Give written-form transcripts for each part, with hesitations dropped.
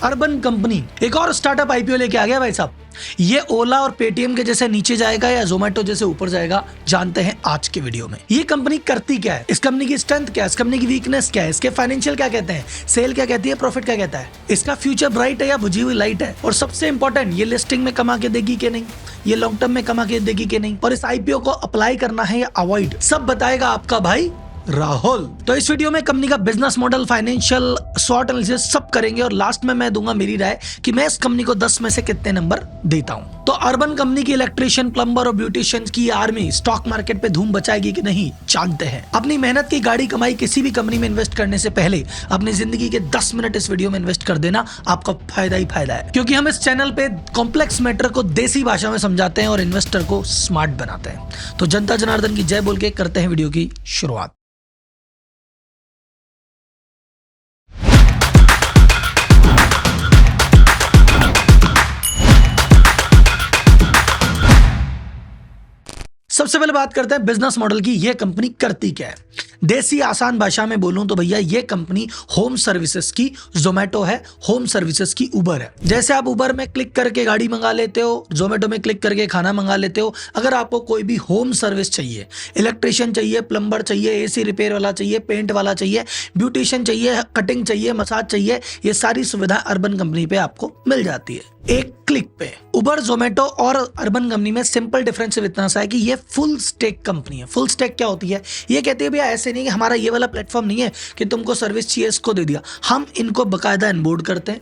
Urban company एक और startup IPO लेके आ गया भाई साहब। ये ओला और पेटीएम के जैसे नीचे जाएगा या जोमेटो जैसे ऊपर जाएगा, जानते हैं आज के वीडियो में। ये कंपनी करती क्या है, इस कंपनी की स्ट्रेंथ क्या है, इस कंपनी की वीकनेस क्या है, इसके फाइनेंशियल क्या कहते हैं, सेल क्या कहती है, प्रॉफिट क्या कहता है, इसका फ्यूचर ब्राइट है या बुझी हुई लाइट है, और सबसे इंपॉर्टेंट ये लिस्टिंग में कमा के देगी कि नहीं, ये लॉन्ग टर्म में कमा के देगी कि नहीं, और इस आईपीओ को अप्लाई करना है या अवॉइड, सब बताएगा आपका भाई राहुल। तो इस वीडियो में कंपनी का business model, financial, short analysis सब करेंगे और लास्ट में मैं दूंगा मेरी राय कि मैं इस कंपनी को 10 में से कितने नंबर देता हूं। तो अर्बन कंपनी की इलेक्ट्रिशियन, प्लम्बर और ब्यूटिशियन की आर्मी स्टॉक मार्केट पे धूम बचाएगी कि नहीं, जानते हैं। अपनी मेहनत की गाड़ी कमाई किसी भी कंपनी में इन्वेस्ट करने से पहले अपनी जिंदगी के 10 मिनट इस वीडियो में इन्वेस्ट कर देना, आपका फायदा ही फायदा है, क्योंकि हम इस चैनल पे कॉम्प्लेक्स मैटर को देसी भाषा में समझाते हैं और इन्वेस्टर को स्मार्ट बनाते हैं। तो जनता जनार्दन की जय बोल के करते हैं वीडियो की शुरुआत। सबसे पहले बात करते हैं बिजनेस मॉडल की। ये कंपनी करती क्या है। देसी आसान भाषा में बोलूं तो भैया ये कंपनी होम सर्विसेज की जोमेटो है, होम सर्विसेज की उबर है। जैसे आप उबर में क्लिक करके गाड़ी मंगा लेते हो, जोमेटो में क्लिक करके खाना मंगा लेते हो, अगर आपको कोई भी होम सर्विस चाहिए, इलेक्ट्रिशियन चाहिए, प्लम्बर चाहिए, एसी रिपेयर वाला चाहिए, पेंट वाला चाहिए, ब्यूटिशियन चाहिए, कटिंग चाहिए, मसाज चाहिए, ये सारी सुविधा अर्बन कंपनी पे आपको मिल जाती है एक क्लिक पे। उबर, जोमेटो और अर्बन कंपनी में सिंपल डिफरेंस इतना सा है कि ये फुल स्टेक कंपनी है। फुल स्टेक क्या होती है, ये कहती है भैया ऐसे नहीं कि हमारा ये वाला प्लेटफॉर्म नहीं है कि तुमको सर्विस चाहिए इसको दे दिया, हम इनको बकायदा ऑनबोर्ड करते हैं,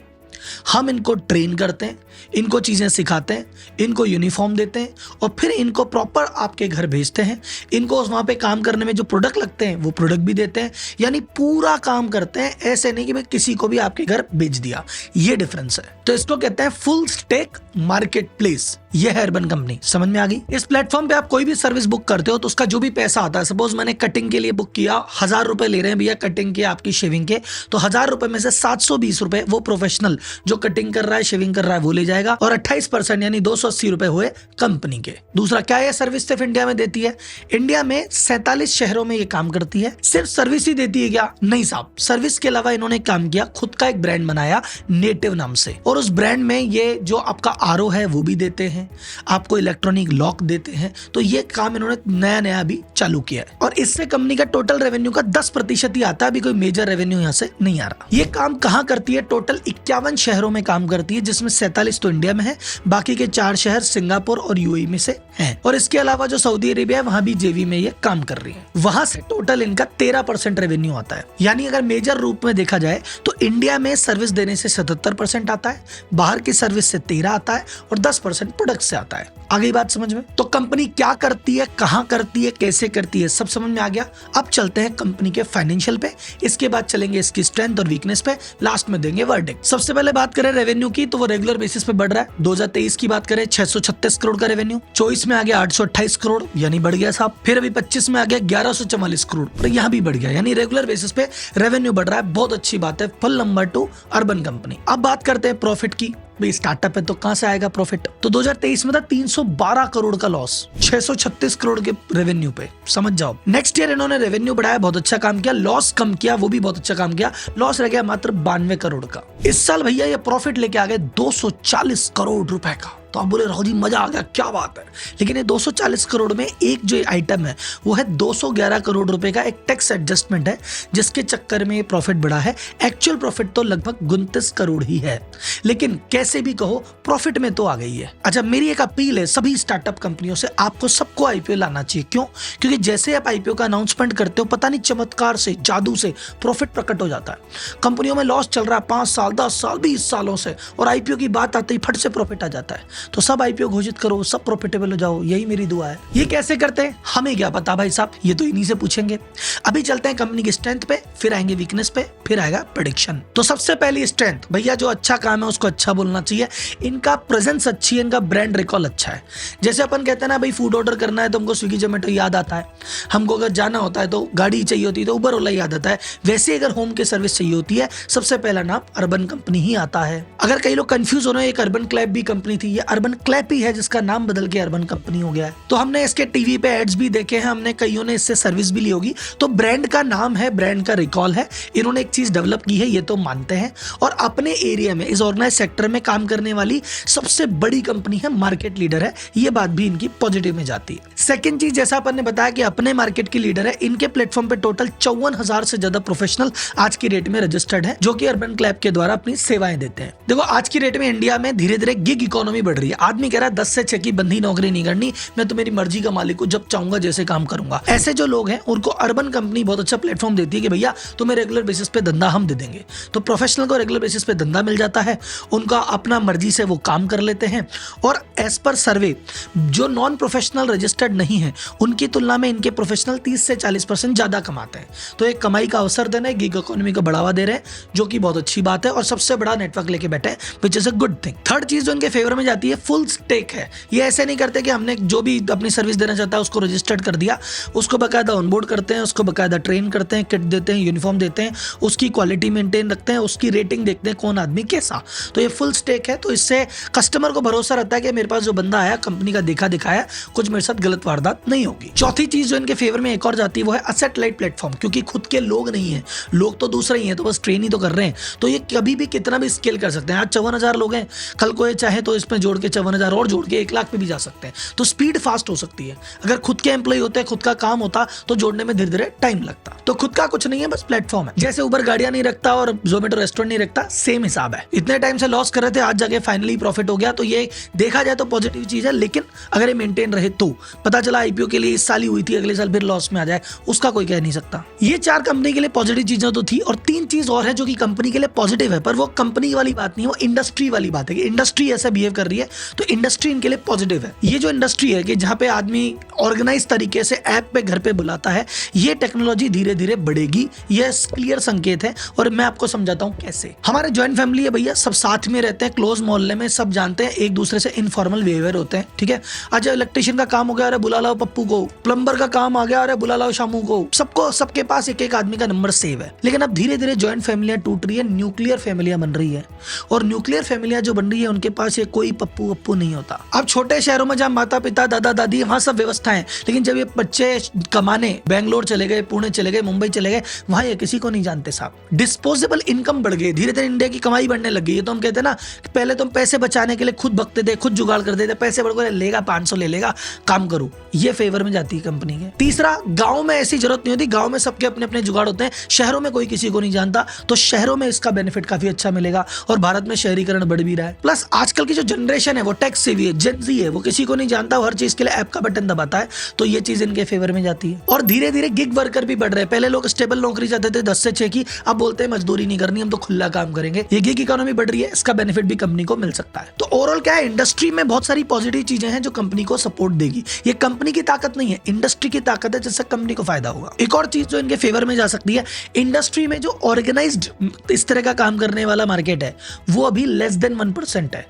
हम इनको ट्रेन करते हैं, इनको चीजें सिखाते हैं, इनको यूनिफॉर्म देते हैं और फिर इनको प्रॉपर आपके घर भेजते हैं। इनको वहां पे काम करने में जो प्रोडक्ट लगते हैं वो प्रोडक्ट भी देते हैं, यानी पूरा काम करते हैं। ऐसे नहीं कि भाई किसी को भी आपके घर भेज दिया, ये डिफरेंस है। तो इसको कहते हैं फुल स्टेक मार्केट प्लेस। ये है अर्बन कंपनी, समझ में आ गई। इस प्लेटफॉर्म पे आप कोई भी सर्विस बुक करते हो तो उसका जो भी पैसा आता है, सपोज मैंने कटिंग के लिए बुक किया, 1000 रुपए ले रहे हैं भैया कटिंग के, आपकी शेविंग के, तो 1000 रुपए में से 720 रुपए वो प्रोफेशनल जो कटिंग कर रहा है, शेविंग कर रहा है, वो ले जाएगा और 28% यानी 280 रुपए हुए कंपनी के। दूसरा क्या है, सर्विस सिर्फ इंडिया में देती है। इंडिया में 47 शहरों में ये काम करती है। सिर्फ सर्विस ही देती है क्या, नहीं साहब, सर्विस के अलावा इन्होंने काम किया, खुद का एक ब्रांड बनाया नेटिव नाम से, और उस ब्रांड में ये जो आपका आरओ है वो भी देते हैं, आपको इलेक्ट्रॉनिक लॉक देते हैं। तो ये काम इन्होंने नया नया भी चालू किया है और इससे कंपनी का टोटल रेवेन्यू का 10% ही आता है। अभी कोई मेजर रेवेन्यू यहाँ से नहीं आ रहा। ये काम कहाँ करती है, टोटल 51 शहरों में काम करती है, जिसमें 47 तो इंडिया में है, बाकी के 4 शहर सिंगापुर और यूएई में से हैं। और इसके अलावा जो सऊदी अरेबिया है वहां भी जेवी में ये काम कर रही है। वहां से टोटल इनका 13% रेवेन्यू आता है। यानी अगर मेजर रूप में देखा जाए तो इंडिया में सर्विस देने से 77% आता है, बाहर की सर्विस से 13 आता है और 10% प्रोडक्ट से आता है। आ गई बात समझ में। तो कंपनी क्या करती है, कहां करती है, कैसे करती है, सब समझ में आ गया। अब चलते हैं कंपनी के फाइनेंशियल पे, इसके बाद चलेंगे इसकी स्ट्रेंथ और वीकनेस पे, लास्ट में देंगे वर्डिक्ट। सबसे पहले बात करें रेवेन्यू की तो वो रेगुलर बेसिस पे बढ़ रहा है। 2023 की बात करें 636 करोड़ का रेवेन्यू, 24 में आ गया 828 करोड़ यानी बढ़ गया साहब, फिर अभी 25 में आ गया 1144 करोड़ और यहाँ भी बढ़ गया, यानी रेगुलर बेसिस पे रेवेन्यू बढ़ रहा है। बहुत अच्छी बात है, फुल नंबर 2 अर्बन कंपनी। अब बात करते हैं प्रॉफिट की। भाई स्टार्टअप है तो कहां से आएगा प्रॉफिट, तो 2023 में था 312 करोड़ का लॉस, 636 करोड़ के रेवेन्यू पे, समझ जाओ। नेक्स्ट ईयर इन्होंने रेवेन्यू बढ़ाया, बहुत अच्छा काम किया, लॉस कम किया, वो भी बहुत अच्छा काम किया, लॉस रह गया मात्र 92 करोड़ का। इस साल भैया ये प्रॉफिट लेके आ गए 240 करोड़ रुपए का। तो आप बोले राहुल जी मजा आ गया, क्या बात है, लेकिन ये 240 करोड़ में एक जो आइटम है वो है 211 करोड़ रुपए का एक टैक्स एडजस्टमेंट है, जिसके चक्कर में ये प्रॉफिट बढ़ा है। एक्चुअल प्रॉफिट तो लगभग 29 करोड़ ही है, लेकिन कैसे भी कहो प्रॉफिट में तो आ गई है। अच्छा, मेरी एक अपील है सभी स्टार्टअप कंपनियों से, आपको सबको आईपीओ लाना चाहिए। क्यों, क्योंकि जैसे आप आईपीओ का अनाउंसमेंट करते हो, पता नहीं चमत्कार से, जादू से प्रॉफिट प्रकट हो जाता है। कंपनियों में लॉस चल रहा है 5 साल, 10 साल, 20 सालों से, और आईपीओ की बात आते ही फट से प्रॉफिट आ जाता है। तो सब आईपीओ घोषित करो, सब प्रॉफिटेबल हो जाओ, यही मेरी दुआ है। ये कैसे करते हैं हमें क्या पता भाई साहब, ये तो इन्हीं से पूछेंगे। अभी चलते हैं कंपनी की स्ट्रेंथ पे, फिर आएंगे वीकनेस पे, फिर आएगा प्रेडिक्शन। तो सबसे पहली स्ट्रेंथ भैया, जो अच्छा काम है उसको अच्छा बोलना चाहिए। इनका प्रेजेंस अच्छी है, इनका ब्रांड रिकॉल अच्छा है। जैसे अपन कहते हैं ना भाई, फूड ऑर्डर करना है तो हमको स्विगी जोमेटो याद आता है, हमको अगर जाना होता है तो गाड़ी चाहिए होती है तो उबर ओला याद आता है। वैसे अगर होम की सर्विस चाहिए होती है, सबसे पहला नाम अर्बन कंपनी ही आता है। अगर कई लोग कंफ्यूज हो रहे हैं, एक अर्बन क्लैब भी कंपनी थी, ये अर्बन क्लैप ही है जिसका नाम बदल के अर्बन कंपनी हो गया है। तो हमने इसके टीवी पे एड्स भी देखे हैं, हमने कईयों ने इससे सर्विस भी ली होगी। तो ब्रांड का नाम है, ब्रांड का रिकॉल है, इन्होंने एक चीज डेवलप की है ये तो मानते हैं। और अपने एरिया में इस ऑर्गेनाइज सेक्टर में काम करने वाली सबसे बड़ी कंपनी है, मार्केट लीडर है, ये बात भी इनकी पॉजिटिव में जाती है। सेकंड चीज, जैसा अपन ने बताया कि अपने मार्केट की लीडर है, इनके प्लेटफॉर्म पे टोटल 54,000 से ज्यादा प्रोफेशनल आज की डेट में रजिस्टर्ड है, जो कि अर्बन क्लैप के द्वारा अपनी सेवाएं देते हैं। देखो आज की डेट में इंडिया में धीरे धीरे गिग इकोनॉमी बढ़ रही है। आदमी कह रहा है 10 से 6 की बंधी नौकरी नहीं करनी, मैं तो मेरी मर्जी का मालिक हूं, जब चाहूंगा जैसे काम करूंगा। ऐसे जो लोग हैं उनको अर्बन कंपनी बहुत अच्छा प्लेटफॉर्म देती है कि भैया तुम्हें रेगुलर बेसिस पे धंधा हम दे देंगे। तो प्रोफेशनल को रेगुलर बेसिस पे धंधा मिल जाता है, उनका अपना मर्जी से वो काम कर लेते हैं। और एज पर सर्वे जो नॉन प्रोफेशनल रजिस्टर्ड नहीं है उनकी तुलना में इनके प्रोफेशनल 30 से 40% ज्यादा कमाते हैं। तो एक कमाई का अवसर देना है, गिग इकोनॉमी को बढ़ावा दे रहे हैं, जो कि बहुत अच्छी बात है और सबसे बड़ा नेटवर्क लेके बैठे हैं, which is a good thing. Third चीज जो इनके फेवर में जाती है, फुल स्टेक है। ये ऐसे नहीं करते कि हमने जो भी अपनी सर्विस देना चाहता है उसको रजिस्टर्ड कर दिया, उसको बकायदा ऑनबोर्ड करते हैं, उसको बकायदा ट्रेन करते हैं, किट देते हैं, यूनिफॉर्म देते हैं, उसकी क्वालिटी मेंटेन रखते हैं, उसकी रेटिंग देखते हैं कौन आदमी कैसा। तो ये फुल स्टेक है, तो इससे कस्टमर को भरोसा रहता है कि मेरे पास जो बंदा आया कंपनी का देखा दिखाया, कुछ मेरे साथ गलत वारदात नहीं होगी। चौथी चीज जो इनके फेवर में एक और जाती है वो है असेट लाइट प्लेटफॉर्म, क्योंकि खुद के लोग नहीं है, लोग तो दूसरे ही है, तो बस ट्रेन ही तो कर रहे हैं। तो ये कभी भी कितना भी स्केल कर सकते हैं। आज 54,000 लोग हैं, कल को ये चाहे तो इसमें जोड़ के 54,000 और जोड़ के 1 लाख पे भी जा सकते हैं। तो स्पीड फास्ट हो सकती है। अगर खुद के एम्प्लॉय होते, खुद का काम होता तो जोड़ने में धीरे धीरे टाइम लगता। तो खुद का कुछ नहीं है, बस प्लेटफॉर्म है। जैसे उबर गाड़ियां नहीं रखता और जोमेटो रेस्टोरेंट नहीं रखता, सेम हिसाब है। इतने टाइम से लॉस कर रहे थे, आज जाके फाइनली प्रॉफिट हो गया। तो ये देखा जाए तो पॉजिटिव चीज है, लेकिन अगर ये मेंटेन रहे तो पता चला आईपीओ के लिए इस साल ही हुई थी, अगले साल फिर लॉस में आ जाए, उसका कोई कह नहीं सकता। ये 4 कंपनी के लिए पॉजिटिव चीजें तो थी, और 3 चीज और है जो कि कंपनी के लिए पॉजिटिव है, पर वो कंपनी वाली बात नहीं है, वो इंडस्ट्री वाली बात है कि इंडस्ट्री ऐसा बिहेव कर रही है, तो इंडस्ट्री इनके लिए पॉजिटिव है। ये जो इंडस्ट्री है कि जहां पे आदमी ऑर्गेनाइज तरीके से ऐप पे घर पे बुलाता है, ये टेक्नोलॉजी धीरे धीरे बढ़ेगी, ये क्लियर संकेत है। और मैं आपको समझाता हूँ कैसे। हमारे ज्वाइंट फैमिली है भैया, सब साथ में रहते हैं, क्लोज मोहल्ले में, सब जानते हैं, एक दूसरे से इनफॉर्मल बिहेवियर होते हैं, ठीक है। आज इलेक्ट्रिशियन का काम हो गया, अरे बुला लाओ पप्पू को, प्लम्बर का काम आ गया, अरे बुला लाओ शामू को, सबको सबके पास एक एक आदमी का नंबर सेव है। लेकिन अब धीरे धीरे ज्वाइंट फैमिलियां टूट रही है, न्यूक्लियर फैमिलियां बन रही है, और न्यूक्लियर फैमिलियां जो बन रही है उनके पास ये कोई पप्पू वप्पू नहीं होता। अब छोटे शहरों में जहाँ माता पिता दादा दादी वहां सब व्यवस्था है, लेकिन जब ये बच्चे कमाने बैंगलोर चले गए, पुणे चले गए, मुंबई चले गए, वहां ये किसी को नहीं जानते साहब। डिस्पोजेबल इनकम बढ़ गई, धीरे धीरे इंडिया की कमाई बढ़ने लग गई है। तो हम कहते हैं ना, पहले तुम पैसे बचाने के लिए खुद भगते थे, खुद जुगाड़ कर देते, पैसे बढ़ गए, लेगा 500 ले लेगा, काम करो, ये फेवर में जाती है कंपनी के। तीसरा, गांव में ऐसी जरूरत नहीं होती, गांव में सबके अपने अपने जुगाड़ होते हैं, शहरों में कोई किसी को नहीं जानता, तो शहरों में इसका बेनिफिट काफी अच्छा मिलेगा, और भारत में शहरीकरण बढ़ भी रहा है। प्लस आजकल की जो जनरेशन है वो टेक सेवी है, जेन ज़ी है, वो किसी को नहीं जानता, वो हर चीज के लिए ऐप का बटन दबाता है, तो ये चीज इनके फेवर में जाती है। और धीरे धीरे गिग वर्कर भी बढ़ रहे हैं। पहले लोग स्टेबल नौकरी चाहते थे 10 से 6 की, अब बोलते हैं मजदूरी नहीं करनी, हम तो खुला काम करेंगे। ये गिग इकोनॉमी बढ़ रही है, इसका बेनिफिट भी कंपनी को मिल सकता है। तो ओवरऑल क्या है, इंडस्ट्री में बहुत सारी पॉजिटिव चीजें हैं जो कंपनी को सपोर्ट देगी। ये कंपनी की ताकत नहीं है, इंडस्ट्री की ताकत है, जिससे कंपनी को फायदा होगा। एक और चीज जो इनके फेवर में जा सकती है, इंडस्ट्री में जो ऑर्गेनाइज्ड इस तरह का काम करने वाला मार्केट है वो अभी लेस देन 1% है।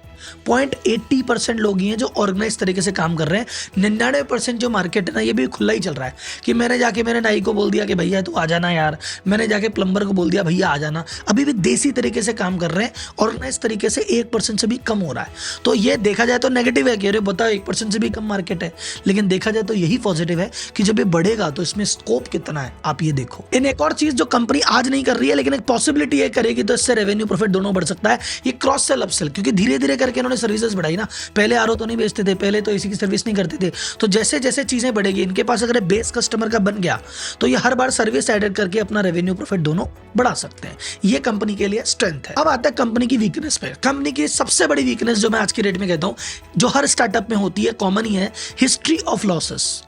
0.80% लोग ही हैं जो ऑर्गेनाइज तरीके से काम कर रहे हैं। 99% जो मार्केट है ना, ये भी खुला ही चल रहा है कि मैंने जाके मेरे नाई को बोल दिया कि भैया तू आ जाना यार, मैंने जाके प्लम्बर को बोल दिया भैया आ जाना। अभी भी देसी तरीके से काम कर रहे हैं, ऑर्गेनाइज तरीके से 1% से भी कम हो रहा है। तो ये देखा जाए तो नेगेटिव है कि अरे बताओ 1% से भी कम मार्केट है, लेकिन देखा जाए तो यही पॉजिटिव है कि जब ये बढ़ेगा तो इसमें स्कोप कितना है आप ये देखो। इन एक और चीज जो कंपनी आज नहीं कर रही है, लेकिन एक पॉसिबिलिटी ये करेगी, तो इससे रेवेन्यू प्रॉफिट दोनों बढ़ सकता है। ये क्रॉस सेल अपसेल, क्योंकि धीरे धीरे करके इन्होंने सर्विसेज बढ़ाई ना। पहले आरओ तो नहीं बेचते थे, पहले तो एसी की सर्विस नहीं करते थे, तो जैसे जैसे चीजें बढ़ेगी, इनके पास अगर बेस कस्टमर का बन गया तो ये हर बार सर्विस एडेड करके अपना रेवेन्यू प्रॉफिट दोनों बढ़ा सकते हैं। ये कंपनी के लिए स्ट्रेंथ है। अब आता है कंपनी की वीकनेस पे। कंपनी की सबसे बड़ी वीकनेस जो मैं आज की डेट में कहता हूं, जो हर स्टार्टअप में होती है, कॉमन ही है, हिस्ट्री ऑफ लॉसेस।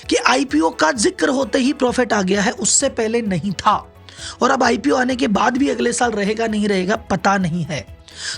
कि आईपीओ का जिक्र होते ही प्रॉफिट आ गया है, उससे पहले नहीं था, और अब आईपीओ आने के बाद भी अगले साल रहेगा नहीं रहेगा पता नहीं है।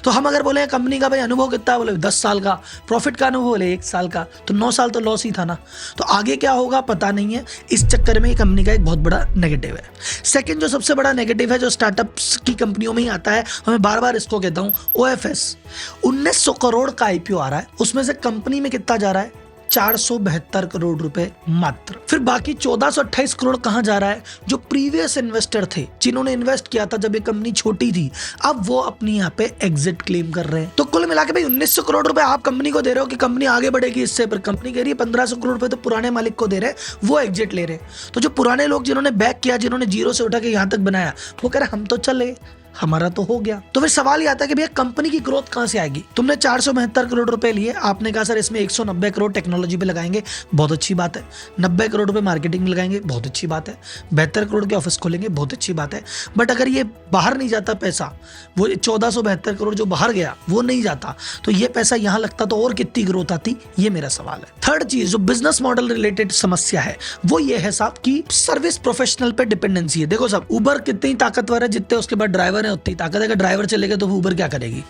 तो हम अगर बोले कंपनी का भाई अनुभव कितना, बोले 10 साल का, प्रॉफिट का अनुभव बोले 1 साल का, तो 9 साल तो लॉस ही था ना। तो आगे क्या होगा पता नहीं है। इस चक्कर में ये कंपनी का एक बहुत बड़ा नेगेटिव है। सेकंड जो सबसे बड़ा नेगेटिव है, जो स्टार्टअप्स की कंपनियों में ही आता है, हमें बार बार इसको कहता हूं, ओएफएस 1900 करोड़ का आईपीओ आ रहा है, उसमें से कंपनी में कितना जा रहा है, 472 करोड़ रुपए मात्र। फिर बाकी 1428 करोड़ कहां जा रहा है, जो प्रीवियस इन्वेस्टर थे, जिन्होंने इन्वेस्ट किया था जब ये कंपनी छोटी थी, अब वो अपनी यहाँ पे एग्जिट क्लेम कर रहे हैं। तो कुल मिला के भाई 1900 करोड़ रुपए आप कंपनी को दे रहे हो कि कंपनी आगे बढ़ेगी इससे, पर कंपनी कह रही है 1500 करोड़ रुपए तो पुराने मालिक को दे रहे हैं, वो एग्जिट ले रहे। तो जो पुराने लोग जिन्होंने बैक किया, जिन्होंने जीरो से उठा के यहाँ तक बनाया, वो कह रहे हम तो चले, हमारा तो हो गया। तो फिर सवाल ये आता है कि भैया कंपनी की ग्रोथ कहां से आएगी? तुमने 472 करोड़ रुपए लिए, आपने कहा सर इसमें 190 करोड़ टेक्नोलॉजी पे लगाएंगे, बहुत अच्छी बात है। 90 करोड़ रुपए मार्केटिंग में लगाएंगे, बहुत अच्छी बात है। 72 करोड़ के ऑफिस खोलेंगे, बहुत अच्छी बात है। बट अगर ये बाहर नहीं जाता पैसा, वो 1472 करोड़ जो बाहर गया वो नहीं जाता, तो ये पैसा यहाँ लगता तो और कितनी ग्रोथ आती, ये मेरा सवाल है। थर्ड चीज जो बिजनेस मॉडल रिलेटेड समस्या है वो ये है साहब की सर्विस प्रोफेशनल पे डिपेंडेंसी है। देखो साहब, उबर कितनी ताकतवर है, जितने उसके बाद ड्राइवर है उतनी ताकत है। अगर ड्राइवर चलेगा तो उबर क्या करेगी?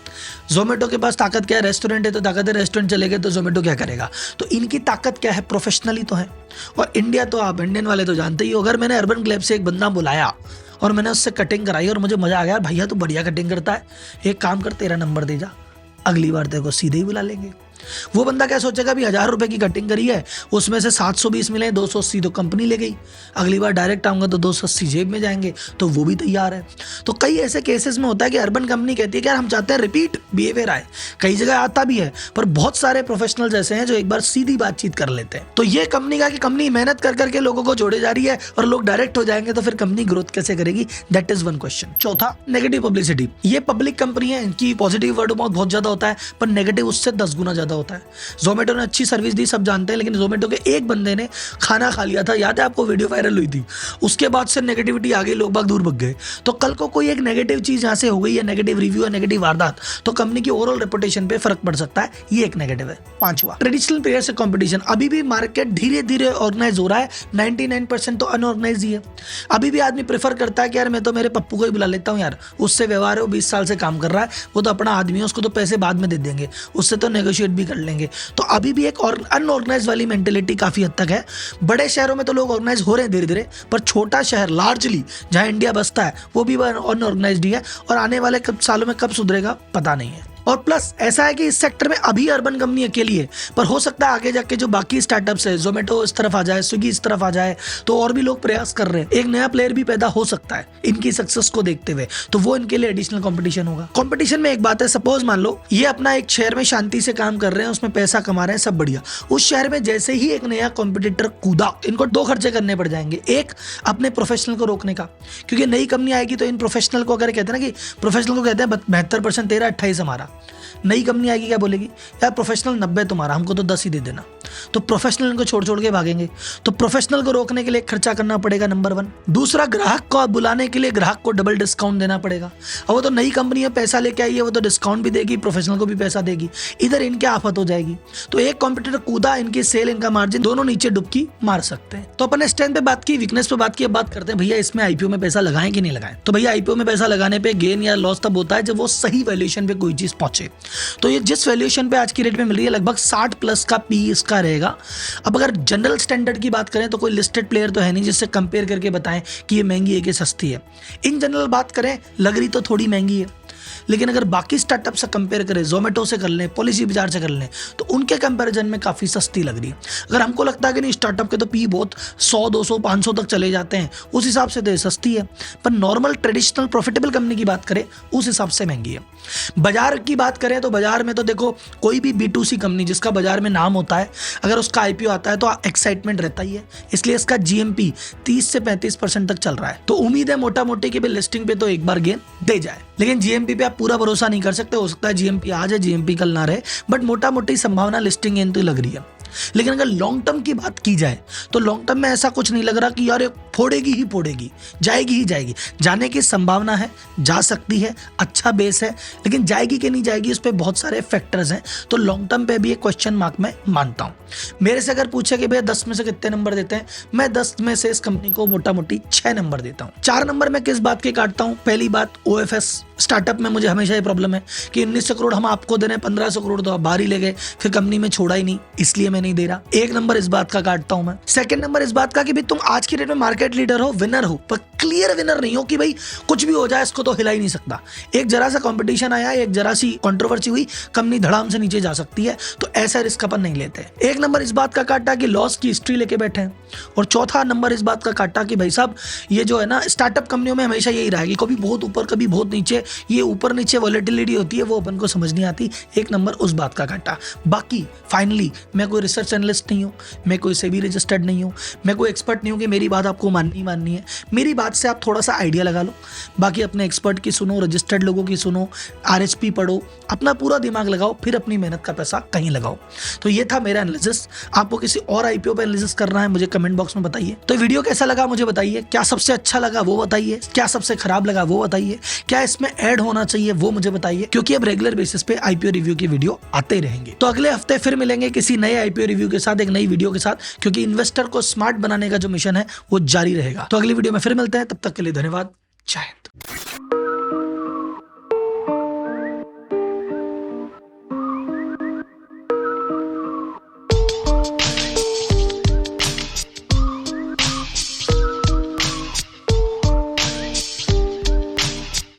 जोमेटो के पास ताकत क्या है? रेस्टोरेंट है तो ताकत है, रेस्टोरेंट चलेगा तो जोमेटो क्या करेगा? तो इनकी ताकत क्या है? प्रोफेशनली तो है। और इंडिया तो आप इंडियन वाले तो जानते ही हो। अगर मैंने अर्बन क्लैब से एक बंदा बुलाया और मैंने उससे कटिंग कराई और मुझे मजा आ गया, भैया तो बढ़िया कटिंग करता है, एक काम कर तेरा नंबर दे जा, अगली बार तेरे को सीधे ही बुला लेंगे। वो बंदा क्या सोचेगा भी 1000 रुपए की कटिंग करी है, उसमें से 720 मिले, 280 तो कंपनी ले गई, अगली बार डायरेक्ट आऊंगा तो 280 जेब में जाएंगे, तो वो भी तैयार है। तो कई ऐसे केसेस में होता है कि अर्बन कंपनी कहती है कि यार हम चाहते हैं रिपीट बिहेवियर आए, कई जगह आता भी है, पर बहुत सारे प्रोफेशनल्स ऐसे हैं जो एक बार सीधी बातचीत कर लेते हैं। तो ये कंपनी का कि कंपनी मेहनत कर करके लोगों को जोड़े जा रही है और लोग डायरेक्ट हो जाएंगे, तो फिर कंपनी ग्रोथ कैसे करेगी? That is one question. चौथा, नेगेटिव पब्लिसिटी। ये पब्लिक कंपनी है, इनकी पॉजिटिव वर्ड बहुत ज्यादा होता है, पर नेगेटिव उससे 10 गुना ज्यादा होता है। जोमेटो ने अच्छी सर्विस दी, सब जानते हैं, लेकिन जोमेटो के एक बंदे ने खाना खा लिया था, याद है आपको, वीडियो वायरल हुई थी, उसके बाद से नेगेटिविटी आ गई, लोग बाग दूर भग गए। तो कल को कोई एक नेगेटिव चीज यहां से हो गई है, नेगेटिव रिव्यू है, नेगेटिव वारदात, तो कंपनी की ओवरऑल रेपुटेशन पे फर्क पड़ सकता है, ये एक नेगेटिव है। पांचवा, ट्रेडिशनल प्लेयर से कंपटीशन। अभी भी मार्केट धीरे धीरे ऑर्गेनाइज हो रहा है, 99% तो अनऑर्गेनाइज ही है। अभी भी आदमी प्रेफर करता है कि यार मैं तो मेरे पप्पू को ही बुला लेता हूँ, यार उससे व्यवहार है, वो 20 साल से काम कर रहा है, वो तो अपना आदमी है, उसको तो पैसे बाद में दे देंगे, उससे तो नेगोशिएट भी कर लेंगे। तो अभी भी एक और अनऑर्गेनाइज वाली मेंटेलिटी काफी हद तक है। बड़े शहरों में तो लोग ऑर्गेनाइज हो रहे हैं धीरे धीरे, पर छोटा शहर लार्जली जहां इंडिया बसता है वो भी अनऑर्गेनाइज्ड ही है, और आने वाले सालों में कब सुधरेगा पता नहीं है। और प्लस ऐसा है कि इस सेक्टर में अभी अर्बन कंपनी अकेली है, पर हो सकता है आगे जाके जो बाकी स्टार्टअप्स है, जोमेटो इस तरफ आ जाए, स्विगी इस तरफ आ जाए, तो और भी लोग प्रयास कर रहे हैं, एक नया प्लेयर भी पैदा हो सकता है इनकी सक्सेस को देखते हुए, तो वो इनके लिए एडिशनल कंपटीशन होगा। कंपटीशन में एक बात है, सपोज मान लो ये अपना एक शहर में शांति से काम कर रहे हैं, उसमें पैसा कमा रहे हैं, सब बढ़िया। उस शहर में जैसे ही एक नया कॉम्पिटिटर कूदा, इनको 2 खर्चे करने पड़ जाएंगे। एक, अपने प्रोफेशनल को रोकने का, क्योंकि नई कंपनी आएगी तो इन प्रोफेशनल को, अगर कहते हैं ना कि प्रोफेशनल को कहते हैं 72% तेरा, 28 हमारा। नई कंपनी आएगी क्या बोलेगी, यार प्रोफेशनल 90 तुम्हारा, हमको तो 10 ही दे देना। तो प्रोफेशनल इनको छोड़ छोड़ के भागेंगे। तो प्रोफेशनल को रोकने के लिए खर्चा करना पड़ेगा, नंबर 1। दूसरा, ग्राहक को बुलाने के लिए ग्राहक को डबल डिस्काउंट देना पड़ेगा। अब वो तो नई कंपनी है, पैसा लेके आई है, वो तो डिस्काउंट भी देगी, प्रोफेशनल को भी पैसा देगी, इधर इनके आफत हो जाएगी। तो एक कॉम्पिटिटर कूदा, इनकी सेल, इनका मार्जिन दोनों नीचे डुबकी मार सकते हैं। तो अपन स्ट्रेंथ पे बात की, वीकनेस पे बात की, अब बात करते हैं भैया इसमें आईपीओ में पैसा लगाएं कि नहीं लगाएं। तो भैया आईपीओ में पैसा लगाने पे गेन या लॉस तब होता है जब वो सही वैल्यूएशन पे कोई चीज पहुंचे। तो ये जिस वैल्यूएशन पे आज की रेट में मिल रही है, लगभग 60+ का पी इसका रहेगा। अब अगर जनरल स्टैंडर्ड की बात करें तो कोई लिस्टेड प्लेयर तो है नहीं जिससे कंपेयर करके बताएं कि ये महंगी है कि सस्ती है। इन जनरल बात करें, लग रही तो थोड़ी महंगी है, लेकिन अगर बाकी स्टार्टअप से कंपेयर करें, जोमेटो से कर लें, पॉलिसी बाजार से कर लें, तो उनके कंपैरिजन में काफ़ी सस्ती लग रही है। अगर हमको लगता है कि नहीं स्टार्टअप के तो पी बहुत 100, 200, 500 तक चले जाते हैं, उस हिसाब से तो सस्ती है, पर नॉर्मल ट्रेडिशनल प्रॉफिटेबल कंपनी की बात करें उस हिसाब से महंगी है। बाजार की बात करें तो बाजार में तो देखो, कोई भी B2C कंपनी जिसका बाजार में नाम होता है, अगर उसका IPO आता है तो एक्साइटमेंट रहता ही है, इसलिए इसका GMP 30 से 35% तक चल रहा है। तो उम्मीद है मोटा मोटी कि लिस्टिंग पे तो एक बार गेन दे जाए, लेकिन GMP पे आप पूरा भरोसा नहीं कर सकते, हो सकता है GMP आ जाए, GMP कल ना रहे, बट मोटा मोटी संभावना लिस्टिंग गेन तो लग रही है। लेकिन अगर लॉन्ग टर्म की बात की जाए तो लॉन्ग टर्म में ऐसा कुछ नहीं लग रहा कि यार फोड़ेगी ही फोड़ेगी, जाएगी ही जाएगी। जाने की संभावना है, जा सकती है, अच्छा बेस है, लेकिन जाएगी कि नहीं जाएगी उस पर बहुत सारे फैक्टर्स हैं। तो लॉन्ग टर्म पे भी एक क्वेश्चन मार्क मैं मानता हूं। मेरे से अगर पूछे कि भैया 10 में से कितने नंबर देते हैं, मैं 10 में से इस कंपनी को मोटा मोटी 6 नंबर देता हूं। 4 नंबर मैं किस बात के काटता हूं? पहली बात, OFS स्टार्टअप में मुझे हमेशा ये प्रॉब्लम है कि 1900 करोड़ हम आपको दे रहे हैं, 1500 करोड़ तो आप बाहर ही ले गए, फिर कंपनी में छोड़ा ही नहीं, इसलिए मैं नहीं दे रहा। 1 नंबर इस बात का काटता हूं मैं। सेकंड नंबर इस बात का कि भाई तुम आज की डेट में मार्केट लीडर हो, विनर हो, पर क्लियर विनर नहीं हो कि भाई कुछ भी हो जाए इसको तो हिला ही नहीं सकता। एक जरा सा कंपटीशन आया, एक जरा सी कंट्रोवर्सी हुई, कंपनी धड़ाम से नीचे जा सकती है, तो ऐसा रिस्क अपन नहीं लेते। 1 नंबर इस बात का काटा कि लॉस की हिस्ट्री लेके बैठे हैं, और चौथा नंबर इस बात का काटा कि भाई साहब ये जो है ना, स्टार्टअप कंपनियों में हमेशा यही रहा है कि कभी बहुत ऊपर कभी बहुत नीचे, ये ऊपर नीचे वॉलेटिलिटी होती है वो अपन को समझ नहीं आती। एक नंबर उस बात का घाटा। बाकी फाइनली मैं कोई रिसर्च एनालिस्ट नहीं हूँ, मैं कोई सेबी रजिस्टर्ड नहीं हूँ, मैं कोई एक्सपर्ट नहीं हूँ कि मेरी बात आपको माननी ही माननी है। मेरी बात से आप थोड़ा सा आइडिया लगा लो, बाकी अपने एक्सपर्ट की सुनो, रजिस्टर्ड लोगों की सुनो, RHP पढ़ो, अपना पूरा दिमाग लगाओ, फिर अपनी मेहनत का पैसा कहीं लगाओ। तो ये था मेरा एनालिसिस। आपको किसी और IPO पे एनालिसिस करना है मुझे कमेंट बॉक्स में बताइए। तो वीडियो कैसा लगा मुझे बताइए, क्या सबसे अच्छा लगा वो बताइए, क्या सबसे खराब लगा वो बताइए, क्या इसमें ऐड होना चाहिए वो मुझे बताइए, क्योंकि अब रेगुलर बेसिस पे IPO रिव्यू की वीडियो आते रहेंगे। तो अगले हफ्ते फिर मिलेंगे किसी नए IPO रिव्यू के साथ, एक नई वीडियो के साथ, क्योंकि इन्वेस्टर को स्मार्ट बनाने का जो मिशन है वो जारी रहेगा। तो अगली वीडियो में फिर मिलते हैं, तब तक के लिए धन्यवाद। जय हिंद।